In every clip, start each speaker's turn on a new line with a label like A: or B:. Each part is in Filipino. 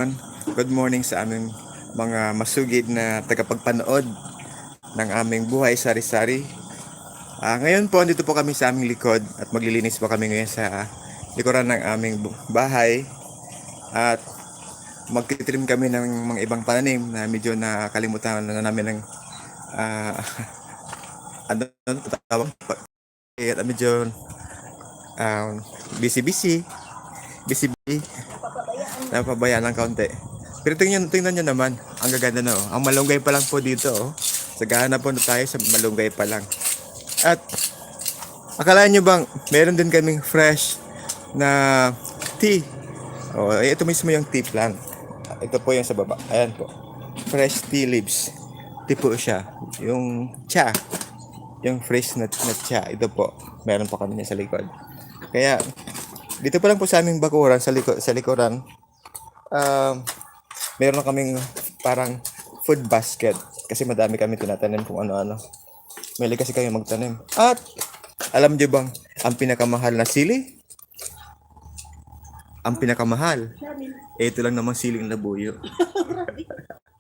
A: Good morning sa aming mga masugid na tagapagpanood ng aming buhay sari-sari. Ngayon po, dito po kami sa aming likod at maglilinis po kami ngayon sa likuran ng aming bahay at magtitrim kami ng mga ibang pananim na medyo nakalimutan na namin ng uh, ano tawag at medyo busy napabayaan ng kaunti. Pero tingnan nyo naman, ang gaganda na Ang malunggay pa lang po dito Sagana po na tayo sa malunggay pa lang. At akalaan nyo bang meron din kaming fresh na tea. Ito mismo yung tea plant. Ito po yung sa baba. Ayan po. Fresh tea leaves. Tea po siya. Yung cha. Yung fresh na cha. Ito po. Meron po kami niya sa likod. Kaya dito pa lang po sa aming bakuran sa likuran. Meron na kaming parang food basket kasi madami kami tinatanim kung ano-ano. Mahilig kasi kami magtanim. At alam niyo bang ang pinakamahal na sili? Ang pinakamahal. Ito lang namang siling labuyo.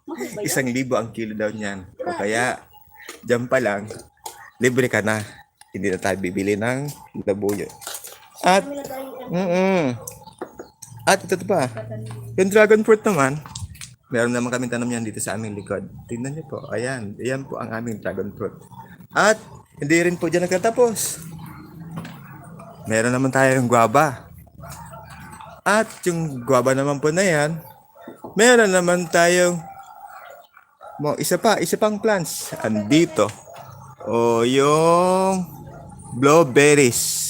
A: 1,000 ang kilo daw niyan. O kaya diyan pa lang libre ka na. Hindi na tayo bibili ng labuyo. At At ito pa. Yung dragon fruit naman, meron naman kami tanam yan dito sa aming likod. Tingnan niyo po. Ayan. Ayan po ang aming dragon fruit. At hindi rin po dyan nagtatapos. Meron naman tayong guava. At yung guava naman po na yan, meron naman tayong isa pang plants. Andito. Yung blueberries.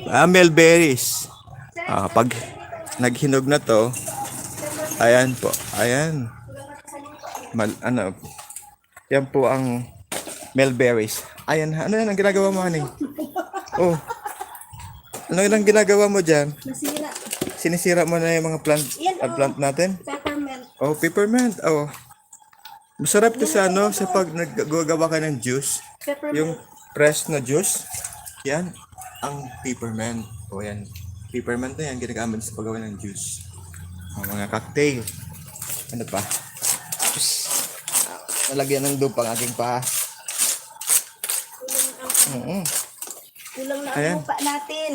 A: Melberries. Pag naghinog na to, ayan po, ayan. Yan po ang melberries. Ayan, ano yan ang ginagawa mo, honey? Ano yung ginagawa mo dyan? Sinisira mo na yung mga plant natin?
B: Peppermint.
A: Peppermint. Masarap to sa sa pag naggagawa ka ng juice.
B: Peppermint.
A: Yung fresh na juice. Yan, ang peppermint. Yan. Peppermint na yan, ginagamit sa paggawa ng juice. Ang mga cocktail. Ano pa? Nalagyan ng dupa ang aking paa.
B: Kulang na ang lupa natin.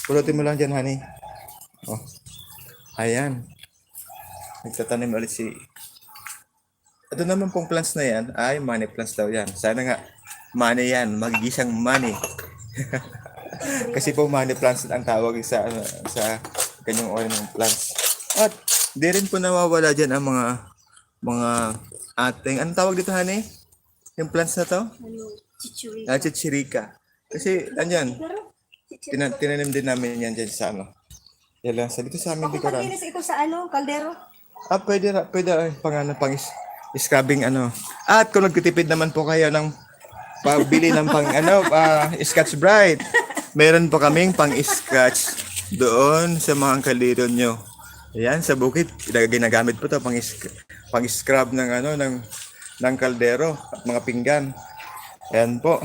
A: Pulutin mo lang dyan, honey. Ayan. Nagtatanim ulit si... Ito naman pong plants na yan, ay money plants daw yan. Sana nga, money yan. Magigisang money. Kasi po money plants ang tawag sa kanyang oil ng plants. At di rin po nawawala dyan ang mga ating, anong tawag dito, honey? Yung plants na to?
B: Chichurika.
A: Chichirika. Kasi andyan, tinanim din namin yan dyan sa yan lang, sa dito sa aming likuran.
B: Maglinis ito sa kaldero.
A: Pwede pang scrubbing At kung nagtitipid naman po kayo ng pabili ng Scotch Brite, meron po kaming pang-scotch doon sa mga kaliro nyo. Ayan, sa bukid, ginagamit po to pang-scrub ng kaldero at mga pinggan. Ayan po.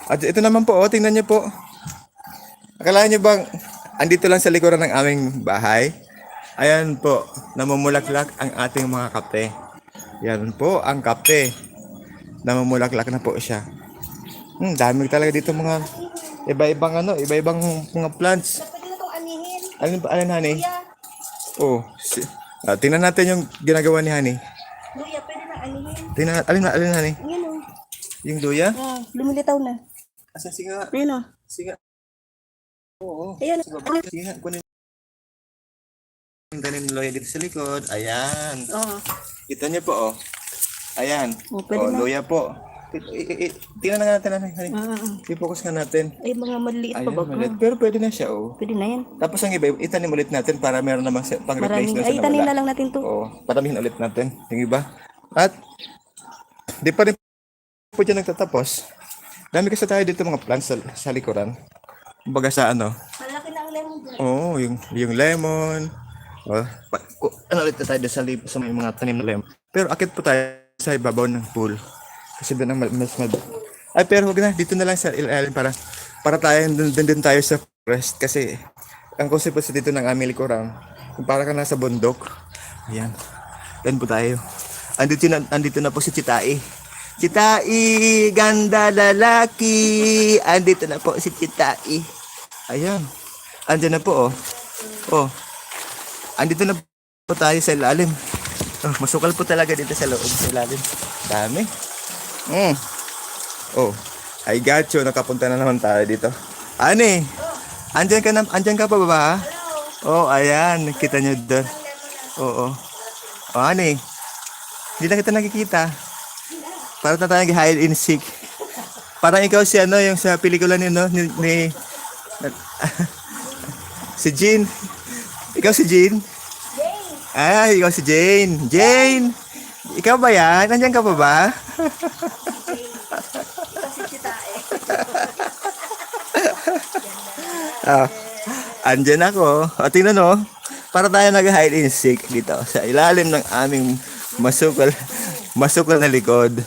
A: At ito naman po, tingnan nyo po. Akala nyo bang andito lang sa likuran ng aming bahay? Ayan po, namumulaklak ang ating mga kape. Yan po ang kape. Namumulaklak na po siya. Dami talaga dito mga iba-ibang mga plants.
B: Pwede na itong anihin.
A: Alin, honey?
B: Luya.
A: Tingnan natin yung ginagawa ni honey.
B: Luya, pwede na anihin.
A: Tingnan, alin, honey?
B: Yan o.
A: Yung luya?
B: Lumilitaw na.
A: Asan singa?
B: Ayan o.
A: Singa. Oo.
B: Ayan.
A: Singa, kunin yung tanim ng luya dito sa likod. Ayan. Kita niyo po, Ayan.
B: Pwede na.
A: Luya po. Tingnan na natin, honey. I-focus nga natin.
B: Ay, mga maliit pa
A: Ayan,
B: ba?
A: maliit. Pero pwede na siya,
B: Pwede na yan.
A: Tapos ang iba, itanim ulit natin para meron namang pang-replace na sa
B: Ay, tanim na lang natin to.
A: Patamihin ulit natin. Yung iba. At, di pa rin po dyan nagtatapos. Dami kasi tayo dito mga plants sa likuran. Kumbaga sa
B: Malaki na ang lemon.
A: yung lemon. Ulit na tayo sa may mga tanim na lemon. Pero akit po tayo sa ibabaw ng pool. Kasi doon ang mas pero wag na, dito na lang sa ilalim para tayo din tayo sa forest. Kasi ang concept po dito ng aming likuran Para ka nasa bundok. Ayan. Yan po tayo. Andito na po si Chitai. Chitai, ganda lalaki. Andito na po si Chitai. Ayan. Andyan na po, oh. Oh. Andito na po tayo sa ilalim. Oh, masukal po talaga dito sa loob, sa ilalim. Dami. Oh. I got you. Nakapunta na naman tayo dito. Ani, andyan ka pa ba? Oh, ayan. Kita nyo doon. Oo. Oh, ani. Hindi na kita nakikita. Parang na tayo hide and seek. Parang ikaw si ano, yung sa pelikula ni si Jean. Ikaw si Jean? Ah, ikaw si Jane. Jane! Ikaw ba yan? Nandiyan ka pa ba?
B: Kasi kita eh.
A: Andyan ako. O, tingnan o. Para tayo nag-hide and seek dito sa ilalim ng aming masukal na likod.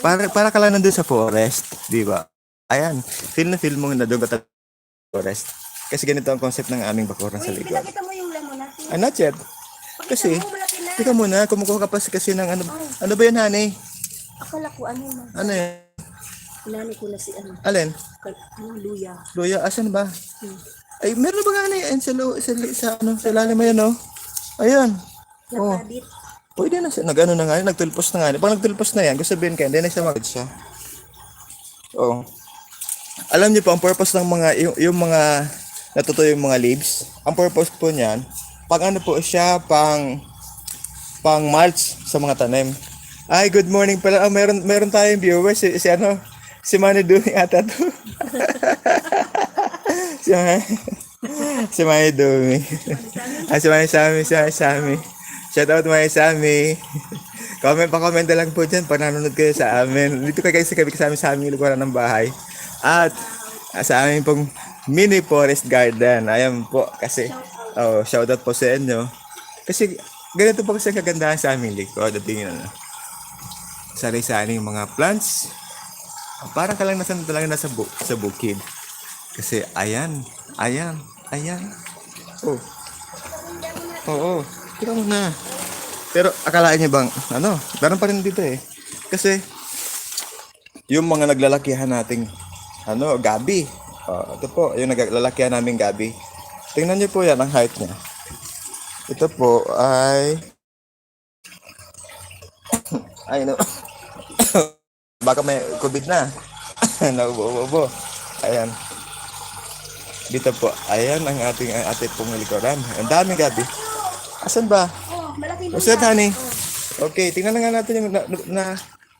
A: Para ka lang nandun sa forest. Di ba? Ayan. Feel na feel mo na doon ka sa forest. Kasi ganito ang concept ng aming bakuran sa likod.
B: Pinakita mo yung lemon natin.
A: Not yet. Kasi, tika muna, kumukuha ka pa kasi ng ano ba yan, honey?
B: Akala ko ano na.
A: Ano yan?
B: Inani ko na si ano.
A: Alin?
B: Luya.
A: Luya, asan ba? Ay, meron ba nga na yan sa lalim yan, no? Ayan. Oh.
B: Nakabit.
A: Pwede na siya. Nag-ano na nga, nagtulpos na nga. Pag nagtulpos na yan, gusto sabihin ka, hindi na siya magod siya. Oh. Alam niyo po, ang purpose ng mga, yung mga natutuyo yung mga leaves, ang purpose po niyan, pag ano po siya, pang mulch sa mga tanim. Ay, good morning pala. Oh, meron tayong viewers. Si ano, si Manny Dumi ata to. si Manny Dumi. Si Manny Sami. Shout out Manny Sami. Comment na lang po dyan pag nanonood kayo sa amin. Dito kayo sa aming lugar ng bahay. At sa amin pong mini forest garden. Ayan po kasi shout out po sa inyo. Kasi ganito po kasi kagandahan sa aming likod. At tingin na sari-sari yung mga plants. Parang ka lang talaga nasa bukid. Kasi ayan. Oh. Oo. Tira mo na. Pero akalain niyo bang meron pa rin dito eh. Kasi yung mga naglalakihan nating gabi. Ito po, yung naglalakihan naming gabi. Tingnan niyo po yan ang height niya. Ito po ay no. Baka may COVID na. Naubo. Ayan. Dito po. Ayan ang ating pong likuran. Ang daming gabi. Asan ba?
B: Oh, malaki luya.
A: Asan, honey? Okay, tingnan na nga natin yung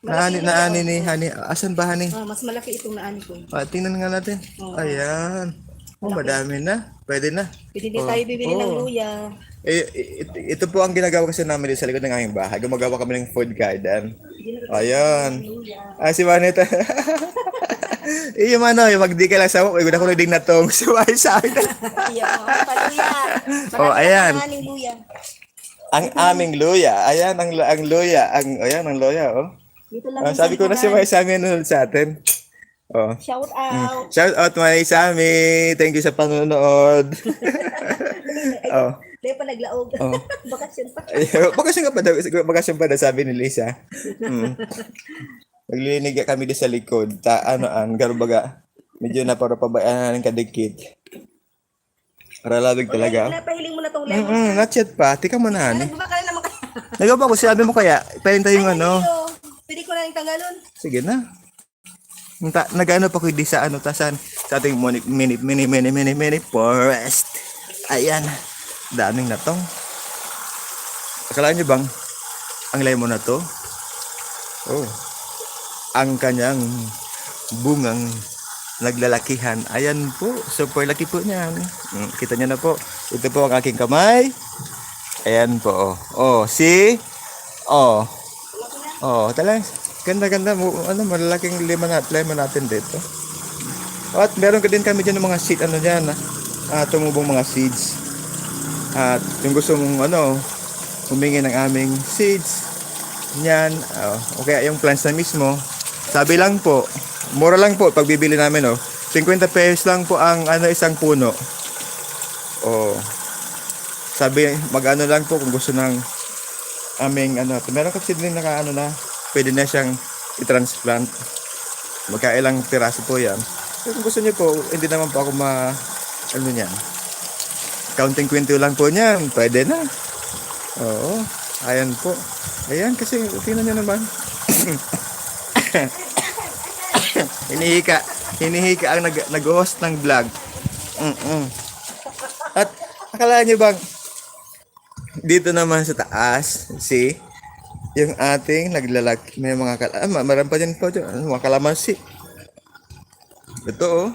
A: naani ni honey. Asan ba, honey?
B: Mas malaki itong naani ko.
A: Tingnan nga natin. Ayan. Oh, madami na. Pwede na.
B: Pwede din tayo bibili ng luya.
A: Ito po ang ginagawa kasi namin dito sa likod ng aming bahay. Gumagawa kami ng food garden. Ayan. Si Manita. Yung magdi ka lang sa mo. Gusto ko rin na tong suway sa akin. Ayan. Ang aming luya. Ayan, ang luya. Ang luya, oh.
B: Dito lang
A: Sabi ko na si May Sami nanonood sa atin. Oh.
B: Shout out.
A: Shout out May Sami. Thank you sa panonood. Oh.
B: Di pa naglaog.
A: Oh.
B: Bakasyon pa.
A: Bakasyon pa daw, sabi ni Lisa. Naglinig kami di sa likod. Garubaga. Medyo na para pabayaan ng kadikit. Para labig talaga.
B: Napahiling mo na tong lemon.
A: Not yet pa. Tika mo na, honey.
B: Nagbuba ka na naman ka.
A: Nagawa ko, sabi mo kaya, pahinta yung
B: Pwede ko na yung tanggalon.
A: Sige na. Nag-ano pa ko di sa tasan sa ating mini forest. Ayan. Daming natong. Akala nyo bang ang lemon na to? Oh. Ang kanyang bungang naglalakihan. Ayan po. Super laki po niyan. Kita nyo na po. Ito po ang aking kamay. Ayan po. See? Talagang ganda. Malalaking lemon natin dito. At meron ka din kami dyan ng mga seed, tumubong mga seeds. At yung gusto mong humingi ng aming seeds, yan, okay, yung plants na mismo, sabi lang po, mura lang po, pag bibili namin, 50 pesos lang po ang isang puno. Sabi, mag-ano lang po kung gusto ng aming ano. Meron kasi din naka ano na, pwede na siyang i-transplant. Magkailang piraso po yan. Kung gusto niyo po, hindi naman po ako ano niyan. Counting kwento lang po niyan, pwede na. Oo, ayan po. Ayan, kasi tingnan niyo naman. hinihika ang nag-host ng vlog. At akala niyo bang dito naman sa taas, see, yung ating naglalaki, may mga meron pa dyan po dyan, mga kalamansi. Ito oh,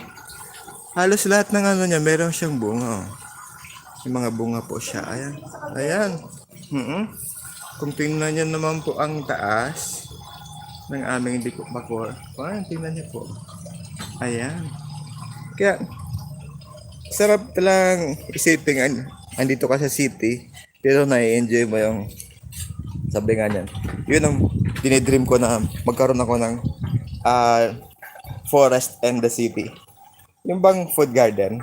A: halos lahat ng ano niya, meron siyang bunga oh. Yung mga bunga po siya, ayan, ayan. Kung tingnan niyo naman po ang taas ng aming likop bakor, ayan, tingnan niyo po, ayan. Kaya sarap lang isipin, andito ka sa city, pero nai-enjoy mo yung, sabi nga niyan, yun ang dinidream ko na magkaroon ako ng forest and the city. Yung bang food garden.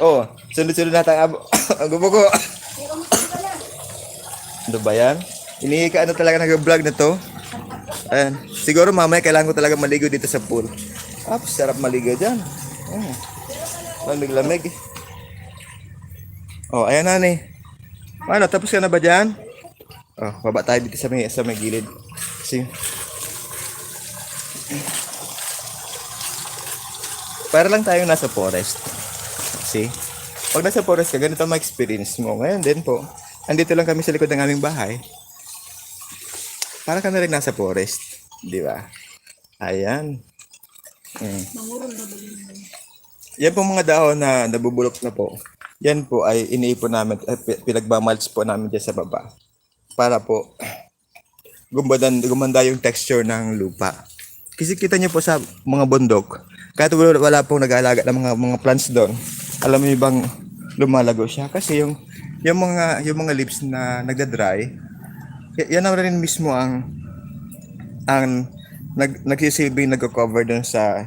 A: Oh, sunod-sunod natin ang gubo ko. Ano ba yan? Iniika ano talaga nag-vlog na to. Ayan. Siguro mamaya kailangan ko talaga maligo dito sa pool. Sarap maligo dyan. Lamig-lamig. Oh, ayan na ni. Ano, tapos ka na ba dyan? Oh, baba tayo dito sa may gilid. Kasi para lang tayong nasa forest. See? Pag nasa forest ka, ganito ang ma-experience mo. Ngayon din po, andito lang kami sa likod ng aming bahay. Para ka na rin nasa forest. Di ba? Ayan. Yan po mga dahon na nabubulok na po. Yan po ay iniipon namin, pinagmamalts po namin dyan sa baba. Para po gumanda yung texture ng lupa. Kasi kita nyo po sa mga bundok, kahit wala pong nag-aalaga ng mga plants doon, alam mo yung bang lumalago siya? Kasi yung mga leaves na nagda-dry, yan na rin mismo ang nagsisilbing nagko-cover doon sa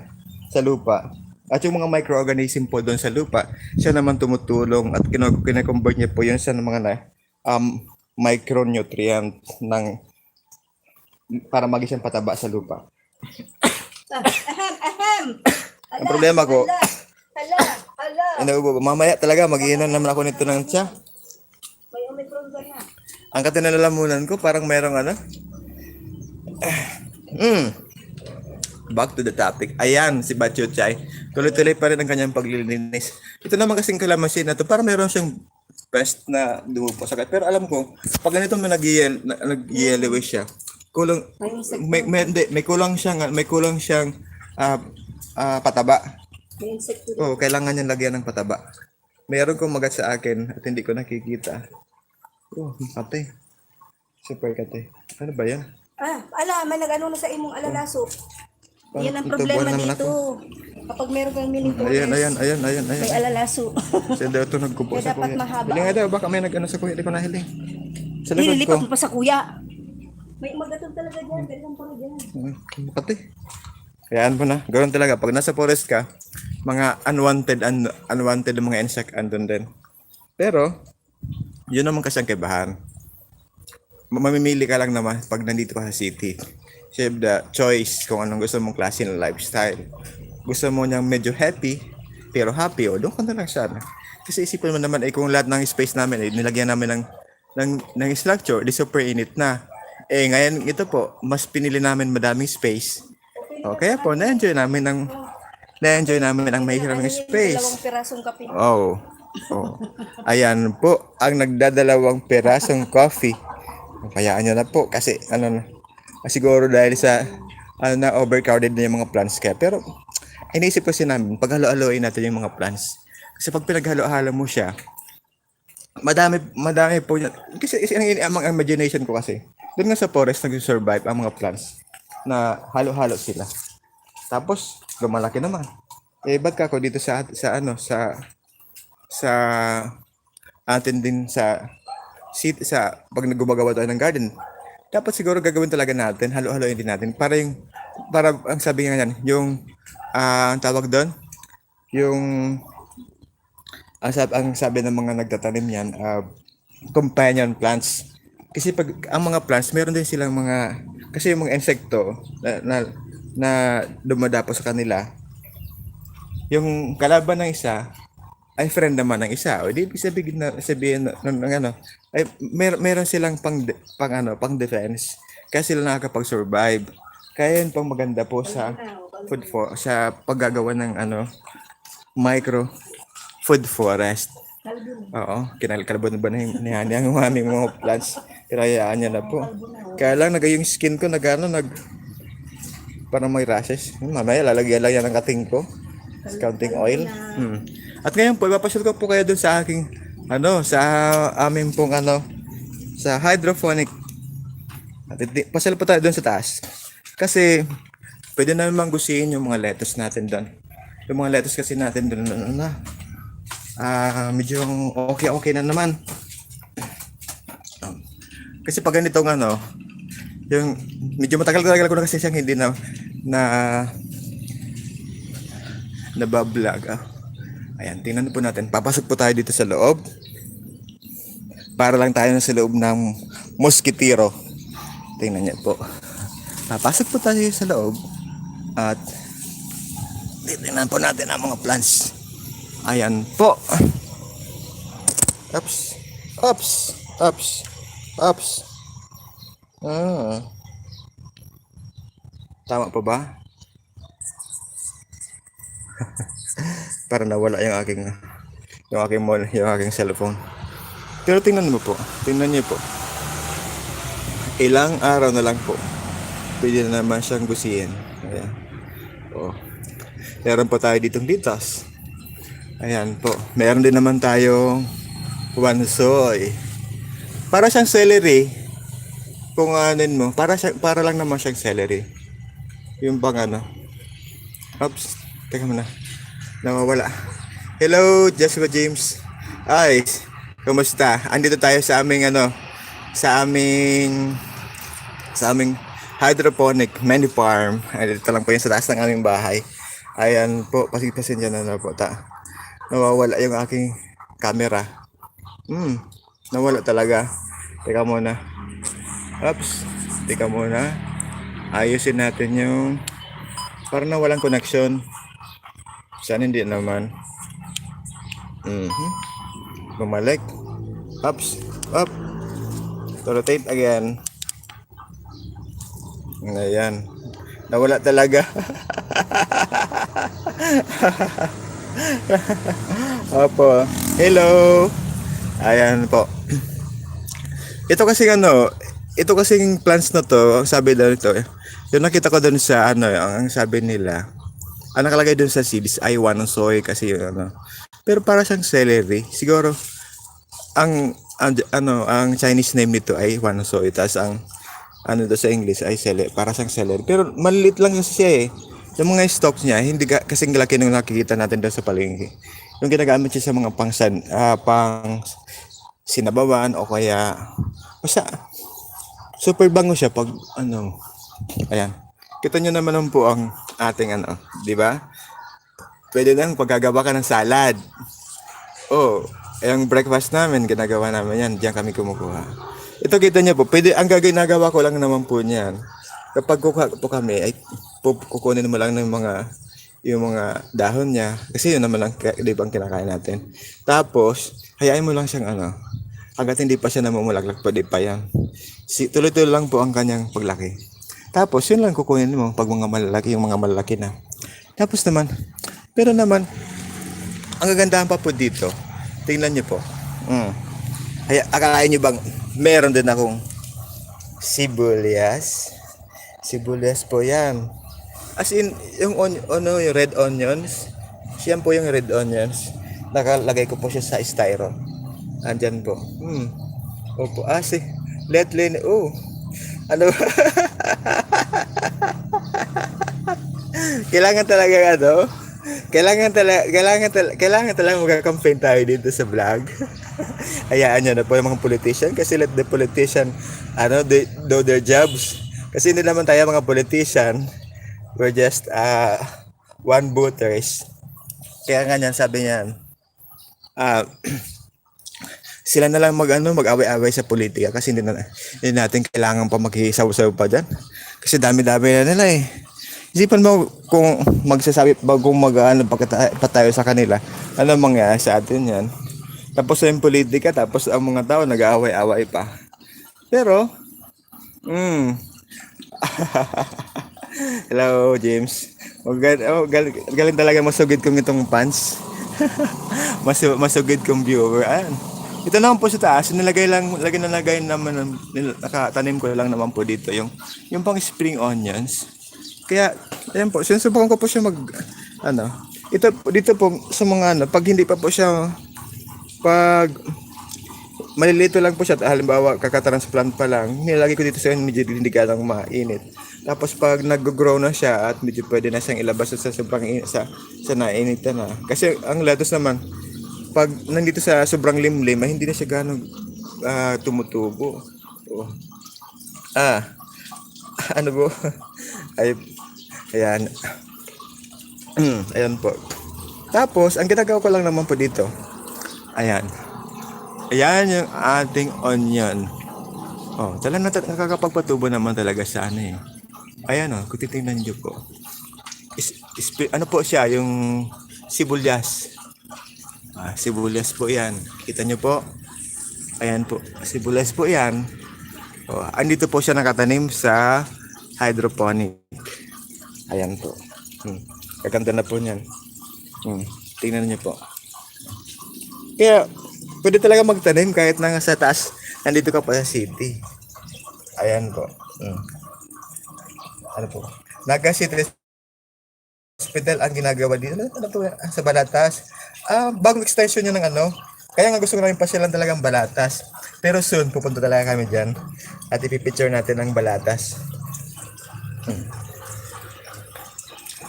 A: lupa. At yung mga microorganism po doon sa lupa, siya naman tumutulong at kinakonvert niya po yun sa mga micronutrient para maging siyang pataba sa lupa. Ang problema ko, mamaya talaga mag-iinom naman ako nito ng tsa. Ang katinalalamunan ko, parang merong ano. Back to the topic. Ayan, si Batcho Chay. Tuloy-tuloy pa rin ang kanyang paglilinis. Ito naman kasing kalamansi na to, parang meron siyang pest na dumupo sa kat. Pero alam ko, pag ganito may nag-yellowish siya, kulang, may kulang siyang pataba. Oh, kailangan niyang lagyan ng pataba. Meron kong magat sa akin at hindi ko nakikita. Oh, kate. Super kate. Ano ba yan?
B: May nag-ano na sa imong alalaso. Yan ang
A: Ito,
B: problema
A: buwan naman
B: dito. Kapag meron kang mining
A: Ayan.
B: may alalaso.
A: Siya daw ito nagkupo
B: Kaya
A: sa
B: dapat
A: kuya.
B: mahaba.
A: Hiling nga daw, baka may nag-ano sa kuya. Hindi ko nahiling. Sa likod ko.
B: Nililipat mo pa sa kuya. May magatong talaga dyan. Ganyan pa rin dyan.
A: Makati. Kayaan mo na. Ganoon talaga. Pag nasa forest ka, mga unwanted mga insect andun din. Pero, yun naman kasi ang kaibahan. Mamimili ka lang naman pag nandito ka sa city. You have the choice kung anong gusto mong klase ng lifestyle. Gusto mo niyang medyo happy, pero happy, o doon ka na lang sana. Kasi isipin mo naman, kung lahat ng space namin, nilagyan namin ng structure, di super init na. Ngayon, ito po, mas pinili namin madaming space. O, kaya po, na-enjoy namin ang may hirang space.
B: Dalawang pirasong kape.
A: Oh. Ayan po, ang nagdadalawang pirasong coffee. Kayaan nyo na po, kasi siguro dahil sa na overcrowded na yung mga plants kaya. Pero iniisip kasi namin, paghalo-haloin natin yung mga plants. Kasi pag pinaghalo-halo mo siya, madami po yan. Kasi ang imagination ko kasi, doon nga sa forest nag-survive ang mga plants na halo-halo sila. Tapos lumalaki naman. Ba't ka ako dito sa atin din sa pag nagumagawa tayo ng garden, dapat siguro gagawin talaga natin, halo-haloin din natin para ang sabi nga yan, yung ang tawag doon, yung Ang sabi ng mga nagtatanim niyan, companion plants. Kasi pag ang mga plants, meron din silang mga, kasi yung mga insekto na dumadapo sa kanila, yung kalaban ng isa ay friend naman ng isa. O di ibig sabihin ng ano, ay meron silang pang defense. Kaya sila nakakapag-survive. Kaya yun pang maganda po sa sa paggagawa ng micro food forest. Oo, kinalkalbo na ba ni Hani ang aming mga plants? Pinayaan niya na po. Kaya lang yung skin ko parang may rashes. Mamaya lalagyan lang yan ng kating ko. Counting oil. At ngayon po, ipapasyal ko po kayo dun sa aking sa aming pong sa hydroponic. At pasyal po tayo dun sa taas. Kasi pwede namin manggusihin yung mga lettuce natin doon. Yung mga lettuce kasi natin doon medyo okay na naman. Kasi pag ganitong yung medyo matagal ko na kasi siyang hindi na nabablog. Ayan, tingnan po natin. Papasok po tayo dito sa loob. Para lang tayo sa loob ng moskitero. Tingnan niyo po. Papasok po tayo sa loob. At tingnan po natin ang mga plants. Ayan po. Ups. Ups. Ups. Ups. Tama pa ba? Para nawala yung aking cellphone. Pero tingnan mo po. Tingnan niyo po. Ilang araw na lang po. Pwede na naman siyang gusihin. Ayan. Oh. Meron po tayo ditong litas. Ayan po. Meron din naman tayong wansoy. Para siyang celery. Kung anin mo, para lang naman siyang celery. Yung bang Oops. Teka muna. Nawawala. Hello, Joshua James. Ay, kumusta? Andito tayo sa aming sa aming hydroponic mini farm. Andito lang po yung sa taas ng aming bahay. Ayan po, pasensya na po nawawala yung aking camera. Nawala talaga. Teka muna. Oops. Teka muna. Ayusin natin yung parang nawalang connection. Sana hindi naman. Bumalik. Ups. Up. Rotate again. Ayan. Nawala talaga. Opo. Hello. Ayan po. Ito kasing plants na to, sabi daw ito, yung nakita ko doon sa ang sabi nila, ang nakalagay doon sa seeds ay wansoy kasi yung Pero para siyang celery. Siguro ang Chinese name nito ay wansoy, tas ang do sa English ay para siyang celery. Pero maliit lang kasi siya eh. Yung mga stalks niya, hindi kasing laki nung nakikita natin doon sa palengke. Yung ginagamit siya sa mga pang sinabawan o kaya basta super bango siya pag ayan. Kita nyo naman po ang ating di ba? Pwede nang paggagawa ka ng salad. Oh, yung breakfast namin, ginagawa namin yan. Diyan kami kumukuha. Ito kita nyo po, ang ginagawa ko lang naman po niyan. Kapag kukuha po kami, ay kukunin mo lang ng yung mga dahon niya. Kasi yun naman lang, di ba, ang kinakain natin. Tapos, hayaan mo lang siyang hanggat hindi pa siya namumulaglag, pwede pa yan. Tuloy-tuloy lang po ang kanyang paglaki. Tapos, yun lang kukunin mo pag yung mga malalaki na. Tapos naman, pero naman, ang gagandahan pa po dito, tingnan niyo po. Akalain niyo bang meron din akong sibuyas? Sibuyas po yan. As in, yung red onions, siyan po yung red onions. Nakalagay ko po siya sa styro. Andyan po. Opo, lately, kailangan talaga kailangan talaga magka-campaign tayo dito sa vlog. Hayaan nyo na po yung mga politician kasi let the politician do their jobs. Kasi hindi naman tayo mga politician. We're just one voters. Kaya nga sabi niyan, ah, sila na lang mag-away-away sa politika kasi hindi natin kailangan pa maghisaw-saw pa dyan. Kasi dami-dami na nila eh. Isipan mo kung magsasabi bagong mag-ano pa tayo sa kanila, ano mangyayari sa atin yan. Tapos yung politika, tapos ang mga tao nag-aaway-away pa. Pero, hello James. Galing talaga masugid kong itong pants. Masugid kong viewer. Ayan. Ito naman po sa taas, nalagay naman, nakatanim ko lang naman po dito yung pang spring onions. Kaya, ayan po, sinusubukan ko po siya dito po sa mga pag hindi pa po siya, pag malilito lang po siya, halimbawa kakatransplant pa lang, nilagay ko dito sa medyo hindi galang mainit. Tapos pag nag-grow na siya at medyo pwede na siyang ilabas sa sobrang sa nainitan na. Kasi ang lettuce naman, pag nandito sa sobrang limlim, hindi na siya ganong tumutubo. Oh. Ano po? Ay, ayan. Ayan po. Tapos, ang ginagawa ko lang naman po dito, ayan. Ayan yung ating onion. Oh, talagang nakakapagpatubo naman talaga sa ano eh. Ayan oh, kung titingnan nyo po. Ano po siya, yung sibuyas. Sibuyas po yan. Kita nyo po. Ayan po, sibuyas po yan. Oh, andito po siya nakatanim sa hydroponic. Ayan po. Kaganda na po niyan. Tingnan niyo po. Kaya, pwede talaga magtanim kahit na sa taas, nandito ka pa sa city. Ayan po. Ano po? Naga City Hospital ang ginagawa dito. Ano po sa Balatas? Bagong extension yun ng ano. Kaya nga gusto ko namin pasyalan talagang Balatas. Pero soon, pupunta talaga kami dyan. At ipipicture natin ang Balatas.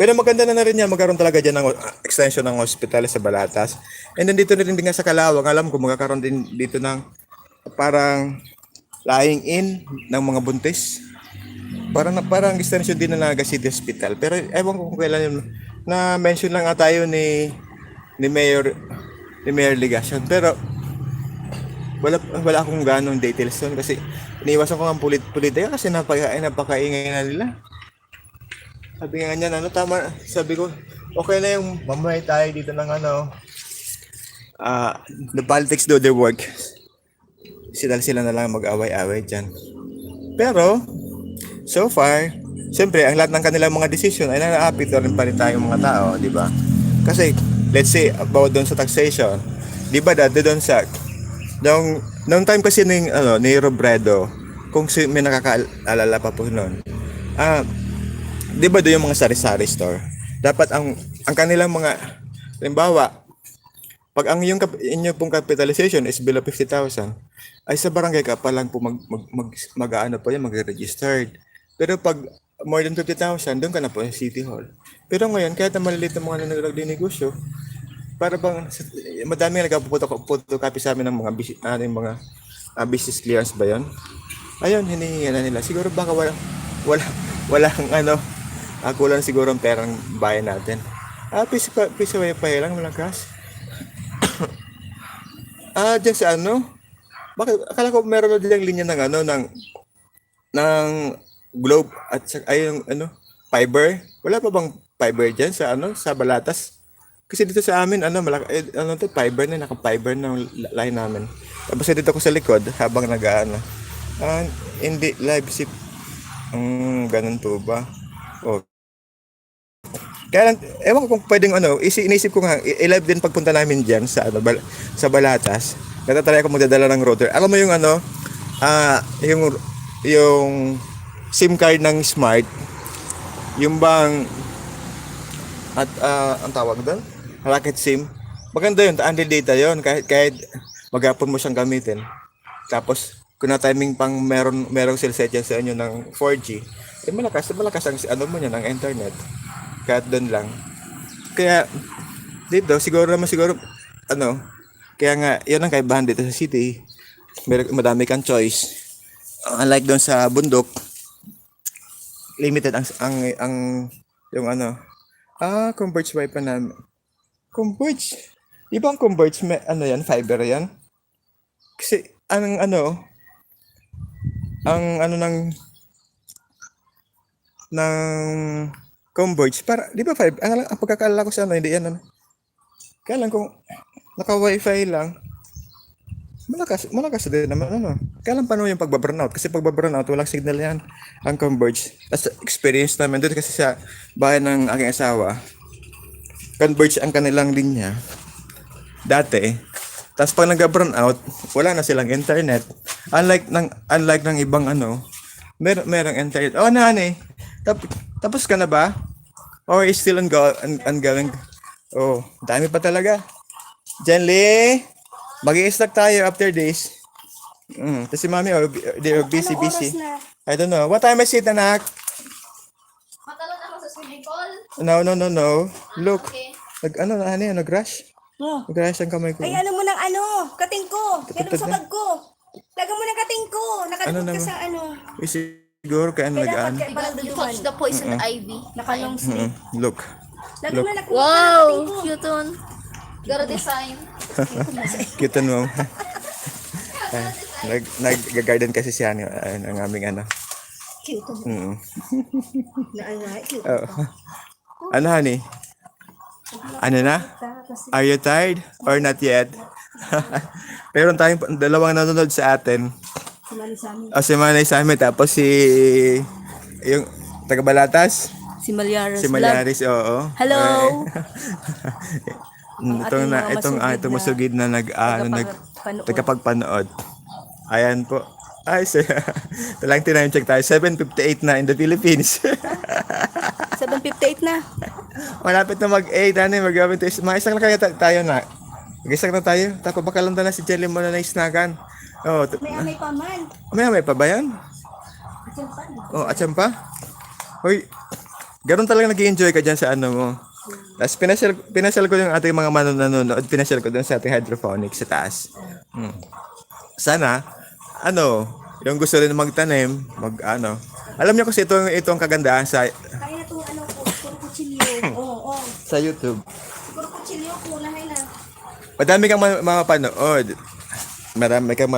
A: Pero maganda na rin yan, magkaroon talaga dyan ng extension ng hospital sa Balatas. And then dito na rin din nga sa Kalawang, alam ko magkakaroon din dito ng parang lying in ng mga buntis. Parang extension din ng Naga City Hospital. Pero ewan ko kung kailan yun. Na-mention lang nga tayo ni Mayor Ligacion. Pero wala akong ganong details doon kasi iniwasan ko ng politika kasi napakaingay na nila. Sabi nga niya, tama, sabi ko, okay na yung mamay tayo dito ng the politics do their work. Sila na lang mag-away-away dyan. Pero, so far, siyempre, ang lahat ng kanilang mga decision ay nanaapit rin pa rin tayong mga tao, di ba? Kasi, let's say, about doon sa taxation, di ba dati doon sa, noong time kasi ni Robredo, kung may nakakaalala pa po noon, di ba doon yung mga sari-sari store? Dapat ang kanilang mga, halimbawa, pag ang inyo pong capitalization is below 50,000, ay sa barangay ka pa lang po mag-registered. Pero pag more than 50,000, doon ka na po sa City Hall. Pero ngayon, kahit na maliliit ang mga nagdi-negosyo, para bang madami nagpo-photocopy sa amin ng mga business clearance ba 'yon? Ayun, hinihingi na nila. Siguro baka walang kulang siguro ang perang bayan natin. Piso way pa lang, walang cash. Diyan sa bakit akala ko meron na dilang linya ng globe at yung fiber. Wala pa bang fiber diyan sa Balatas? Kasi dito sa amin malaki fiber na naka-fiber na line namin. Tapos dito ko sa likod habang hindi live ship. Ganun to ba? Oh. Kaya lang, ewan ko kung pwedeng inisip ko nga, i-live din pagpunta namin diyan sa Balatas. Natatry ako magdadala ng router. Alam mo yung yung SIM card ng Smart, yung bang ang tawag doon? Rocket SIM. Maganda yun, unlimited data yun, kahit maghapon mo siyang gamitin. Tapos, kung na timing pang merong cell set yan sa inyo ng 4G, malakas ang mo niya ng internet. Kahit doon lang. Kaya dito siguro kaya nga yan ang kaibahan dito sa city. Madami kang choice. Unlike doon sa bundok, limited ang yung Converge wifi namin. Converge. Ibang converge, may, ano yan, fiber yan. Kasi, ang ano ng converge, para, di ba fiber? Ang pagkakaalala ko sa ano, hindi yan, ano. Kaya lang kung naka-wifi lang, malakas din naman, ano. Kaya lang paano yung pagbaburnout? Kasi pagbaburnout, walang signal yan, ang converge. As experience namin doon kasi sa bahay ng aking asawa, converge ang kanilang linya dati. Tapos pag nag-burn out, wala na silang internet. Unlike ng ibang ano, merong internet. Oh, nani. Tapos ka na ba? Or is still ongoing? Oh, dami pa talaga. Jenly, mag-i-stack tayo after this. Tapos si mami, they're busy.
B: Anong oras na?
A: I don't know. What time is it, anak?
C: Matalon ako sa swimming pool.
A: No. Look.
C: Okay.
A: Nag-rush?
B: Oh.
A: Nag-rush ang kamay ko.
B: Ay, ano mo ng kating ko. Yan mo sa bag ko. Laga mo ng kating ko. Nakadukot ka
A: naman?
B: sa
A: Siguro kaya
B: Kaya dapat
A: nag-aan.
B: kaya parang
C: You
B: duduman.
C: touch the poison ivy.
B: Naka-long sleeve.
A: Look.
B: Lagi
A: Look.
B: mo na nakuha
C: Wow,
B: ng kating ko.
C: cute one. Got a design.
A: Cute mo. Nag-garden kasi siya ang aming ano.
B: Cute.
A: Mm.
B: Cute.
A: Oh. Ano, honey? Ano na?
B: Kasi
A: Are you tired or not yet? Meron tayong dalawang nanonood sa atin.
B: sumali sa amin.
A: Si Manay sa amin, tapos yung taga-Balatas,
B: Si Malyaras.
A: si Malyaris, oo.
B: Hello!
A: Itong masugid na
B: Tagapagpanood.
A: tagapagpanood. Ayan po. Ay, talang time check tayo. 7:58 na in the Philippines.
B: 7:58 na.
A: Malapit na mag-8, mag-8 tayo. Mga isang lang kaya tayo na. Mag-isang na tayo. Tapos baka lang na si Jelly mo na snagan. Oh,
B: May amay pa man.
A: may pa ba yan?
B: Asan pa?
A: Oh, atsan pa? Hoy, ganun talaga nag-enjoy ka dyan sa ano mo. Tapos pinasyal ko yung ating mga manonood, pinasyal ko dun sa ating hydroponics sa taas. Sana, yung gusto rin magtanim, alam niyo kasi itong kagandahan
B: Kaya na itong puro kutsilyo. Oo.
A: sa YouTube.
B: Puro kutsilyo, kunahay na.
A: Madami kang mapanood. Marami kang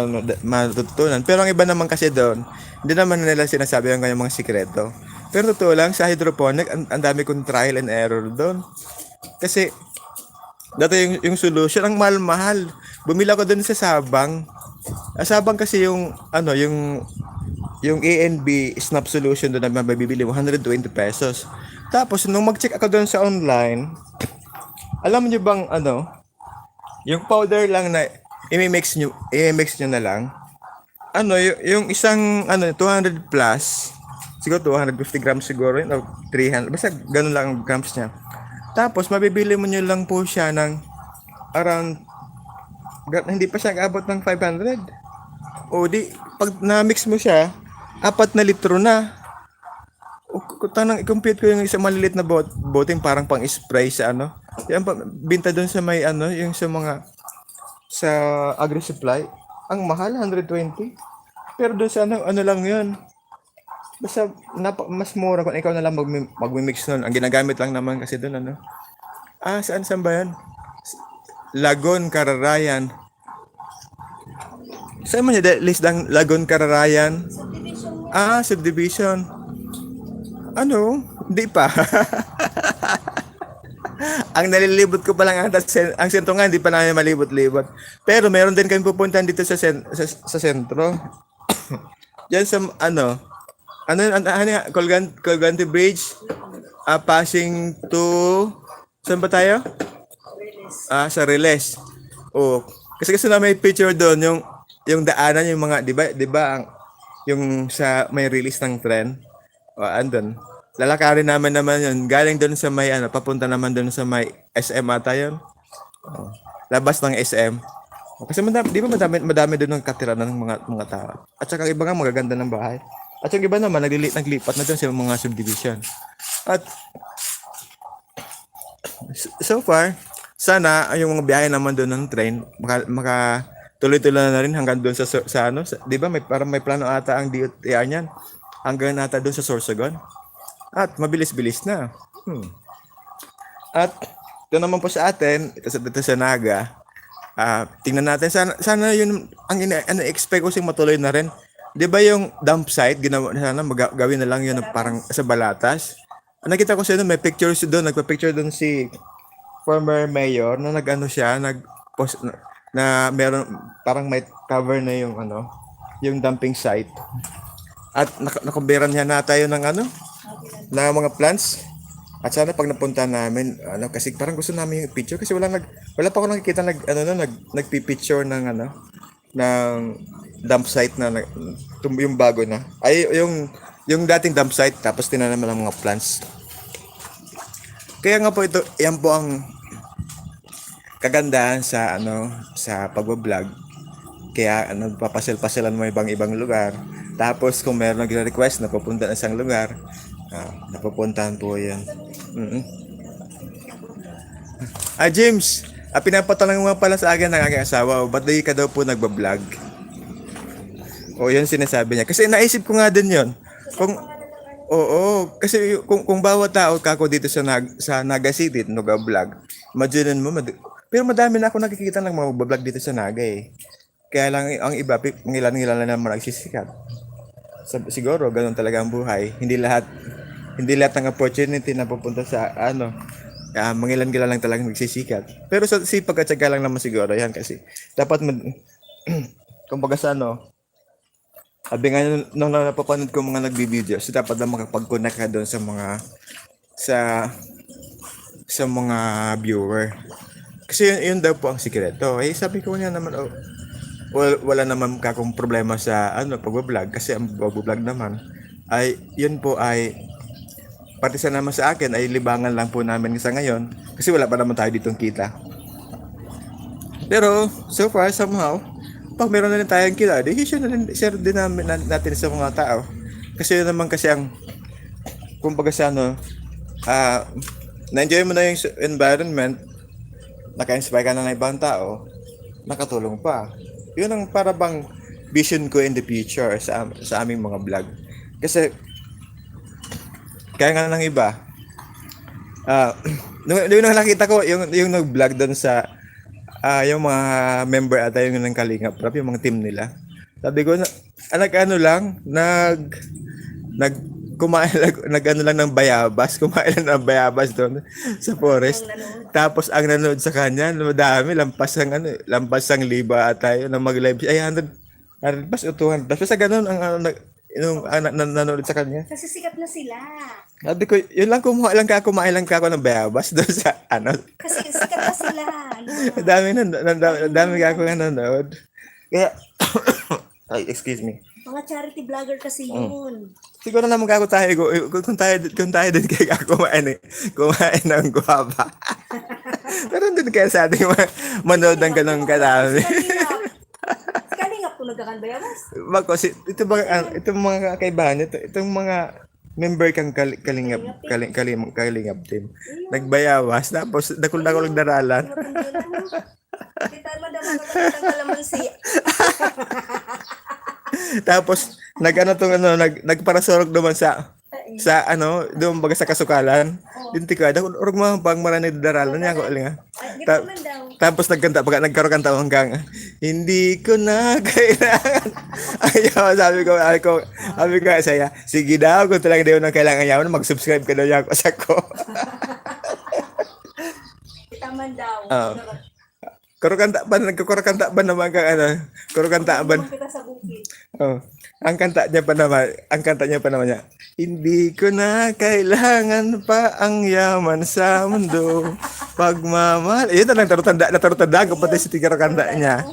A: matutunan. Pero ang iba naman kasi doon, hindi naman nila sinasabi ang kanyang mga sikreto. Pero totoo lang, sa hydroponic, ang dami kong trial and error doon. Kasi, dati yung solution, ang mahal-mahal. Bumila ko doon sa Sabang. Sabang kasi yung A&B snap solution doon na mabibili mo, 120 pesos. Tapos, nung mag-check ako doon sa online, alam niyo bang yung powder lang na i-mix nyo na lang. Yung isang 200 plus, siguro 250 grams siguro yun, o 300, basta ganun lang ang grams niya. Tapos mabibili mo nyo lang po siya ng around, hindi pa siya abot ng 500. O di, pag na-mix mo siya, 4 na litro na. I-compute ko yung isang malilit na boting parang pang-spray sa yan binta doon sa may yung sa agri-supply, ang mahal 120. Pero doon sa lang 'yun. Basta mas mura kung ikaw na lang magmi-mix nun. Ang ginagamit lang naman kasi doon saan ba 'yan? Lagon Cararayan. Saan mo niya list ng Lagon Cararayan? Subdivision. Hindi pa. Ang nalilibot ko pa lang ang sentro nga, hindi pa namin malibot-libot. Pero meron din kami pupuntahan dito sa sentro. Diyan sa Colgante Bridge, passing to, saan ba tayo? Sa Riles. Oh, kasi na may picture doon yung daanan, yung mga, di ba yung sa may release ng tren. Andun. Lalakarin naman yun. Galing doon sa may papunta naman doon sa may SM ata yun. Labas ng SM. Kasi di ba madami doon ng katira ng mga tao. At saka iba nga magaganda ng bahay. At yung iba naman naglipat na doon sa mga subdivision. At so far, sana yung mga biyahe naman doon ng train maka tuloy-tuloy na rin hanggang doon sa di ba parang may plano ata ang DOTR niyan. Hanggang ata doon sa Sorsogon. At mabilis-bilis na. At ito naman po sa atin, dito sa Naga. Tingnan natin, sana yun, expect ko sing matuloy na rin. Di ba yung dump site, ginawa sana, gawin na lang yun na parang sa Balatas. Nakita ko siya doon, may pictures doon, nagpa-picture doon si former mayor na nag-ano siya, nag-post na meron, parang may cover na yung yung dumping site. At nakuberan niya na tayo ng na mga plants. At sana pag napunta namin, kasi parang gusto namin yung picture kasi wala pa ako nakikita nagpi-picture ng ng dump site na yung bago na. Ay yung dating dump site tapos tinanaman ng mga plants. Kaya nga po ito, yan po ang kagandahan sa sa pagbo-vlog. Kaya papasil-pasilan mo ibang lugar. Tapos kung meron nagre-request na pupunta na isang lugar, napupuntahan po yan. James, pinapatanong mo pala sa akin ng aking asawa, ba't di ka daw po nagbablog? O yun sinasabi niya. Kasi naisip ko nga din yun. Kasi kung bawat tao kako dito sa Naga City, nag-vlog, imagine mo, pero madami na ako nakikita ng mga vlog dito sa Naga eh. Kaya lang ang iba, ilan na naman nagsisikat. Siguro, ganun talaga ang buhay. Hindi lahat ng opportunity na pupunta sa mangilan-gilan lang talagang nagsisikat. Pero sa sipag at syaga lang naman siguro yan kasi dapat kumbaga sa sabi nga nung napapanood ko mga nagbibideo, so dapat na makapag-connect ka doon sa mga sa mga viewer. Kasi yun daw po ang sikreto. Sabi ko niya naman, wala naman kakong problema sa pag-vlog kasi ang pag-vlog naman ay yun po ay pati sa naman sa akin ay libangan lang po namin sa ngayon kasi wala pa naman tayo ditong kita. Pero so far somehow pag meron na rin tayong kita, share din natin sa mga tao. Kasi yun naman kasi ang kumbaga sa na-enjoy mo na yung environment, naka-inspire ka na ng ibang tao, nakatulong pa. Yun ang para bang vision ko in the future sa aming mga vlog. Kasi kaya nga ng iba, nung nakita ko yung nag-vlog doon sa yung mga member ata yung ng Kalingap Prab, yung mga team nila. Sabi ko, kumain lang ng bayabas doon sa forest. Tapos ang nanood sa kanya, madami, lampas ang liba ata yun, na mag-live. Ay, 100 plus o 200 plus. Basta ganun ang nanood sa kanya.
B: Kasi sikat na sila.
A: Sabi ko, yun lang, kumain lang ka ako ng bayabas doon sa
B: Kasi sikat na sila.
A: Dami ka ako nanonood. Kaya, ay, excuse me.
B: Mga charity vlogger kasi yun.
A: Siguro naman kako tayo, kung tayo din kaya kumain ng guwaba. Pero din kaya sa ating manood ng ganong kadami.
B: Kalingap kung nagkakanbayabas.
A: Itong mga kaibahan, itong mga member kang kalingap team. Nagbayawas, tapos dakul-dakul daralan.
B: Kita mo daw magkakita ng kalamansi.
A: Tapos nagparasorok naman sa doon baga sa kasukalan. Dinti ka daw urog mo pang marani daralan niya ko alinga. Tapos nagkaroon kanta hanggang hindi ko na kailangan. Ayaw, sabi ko saya. Sige daw kung talaga daw na kailangan yaw mag-subscribe ka daw ako sa ko.
B: Kita man daw.
A: Kurukanta ba naman kang kurukanta ba?
B: Kita sa bukid.
A: Ang kanta niya pa naman niya. Hindi ko na kailangan pa ang yaman sa mundo. Pagmamahal. Yun na tarutanda ko pati si tigaro kanta niya.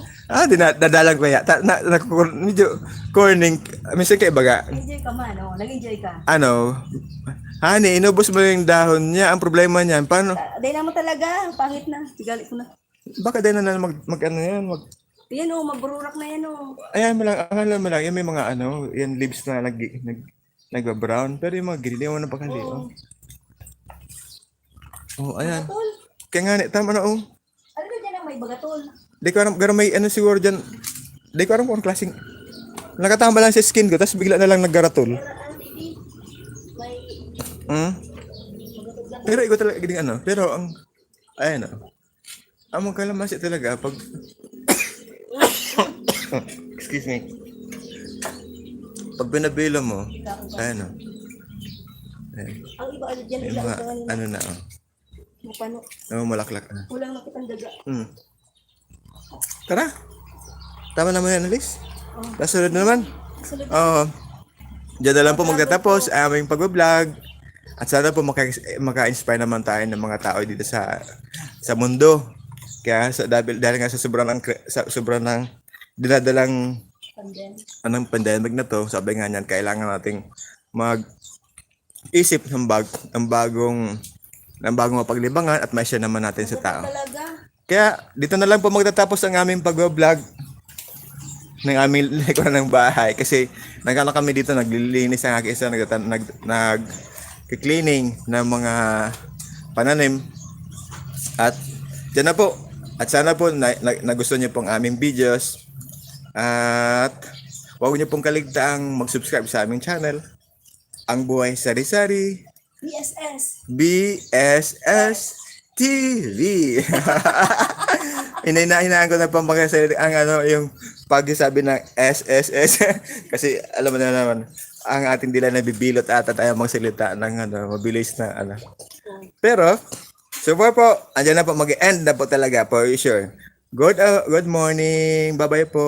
A: Dinadalang ko ya. Medyo corning. Minsan kayo baga.
B: Enjoy ka man, nag-enjoy ka.
A: Honey, inubos mo yung dahon niya. Ang problema niyan, paano?
B: Dahil naman talaga, pangit na. Tigalit ko na.
A: Baka din na
B: Yan magbururak na yan
A: Ayan mo lang, akala mo lang, yan may mga yan leaves na nagba-brown, pero yung mga green, yung mga napakali, ayan.
B: Bagatol.
A: Kaya nga, tama na,
B: Ano ba dyan ang may bagatol?
A: Di ko alam, may siguro dyan, di ko alam kung klaseng, nakatamba lang sa skin ko, tapos bigla na lang naggaratol.
B: May
A: Pero ikaw talaga, pero Ayan o. Ang kalamansi talaga pag... Excuse me. Pag binabilo mo, ayan o. Ayan.
B: Ang iba ano dyan,
A: May
B: ilaw
A: mga,
B: ka kanina.
A: ano na o.
B: Mapano.
A: Namumulaklak na.
B: Kulang na kitang daga.
A: Tara. Tama naman yan, Alice. Kasunod na naman.
B: Sunod.
A: Oo. Diyan na lang po magtatapos ang aming pag-vlog. At sana po maka-inspire naman tayo ng mga tao dito sa mundo. Kaya dahil nga sa sobrang ng dinadalang anong pandemic na to, sabi nga niyan, kailangan nating mag-isip ng bagong mapaglibangan at ma-share naman natin sa tao.
B: Talaga.
A: Kaya dito na lang po magtatapos ang aming pag-vlog ng aming likuran ng bahay kasi nagkano kami dito, naglilinis ang aking isa, nag-cleaning ng mga pananim at dyan na po. At sana po nagustuhan niyo pong aming videos at huwag niyo pong kaligtaang mag-subscribe sa aming channel, Ang Buhay Sari-Sari BSS TV. Hinaan ko na pampakasalita ang yung pagsasabi ng SSS kasi alam mo na naman ang ating dila na bibilot at tayo magsalita ng mabilis na Pero so far po, andyan na po, mag-end na po talaga for sure. Good morning. Bye-bye po.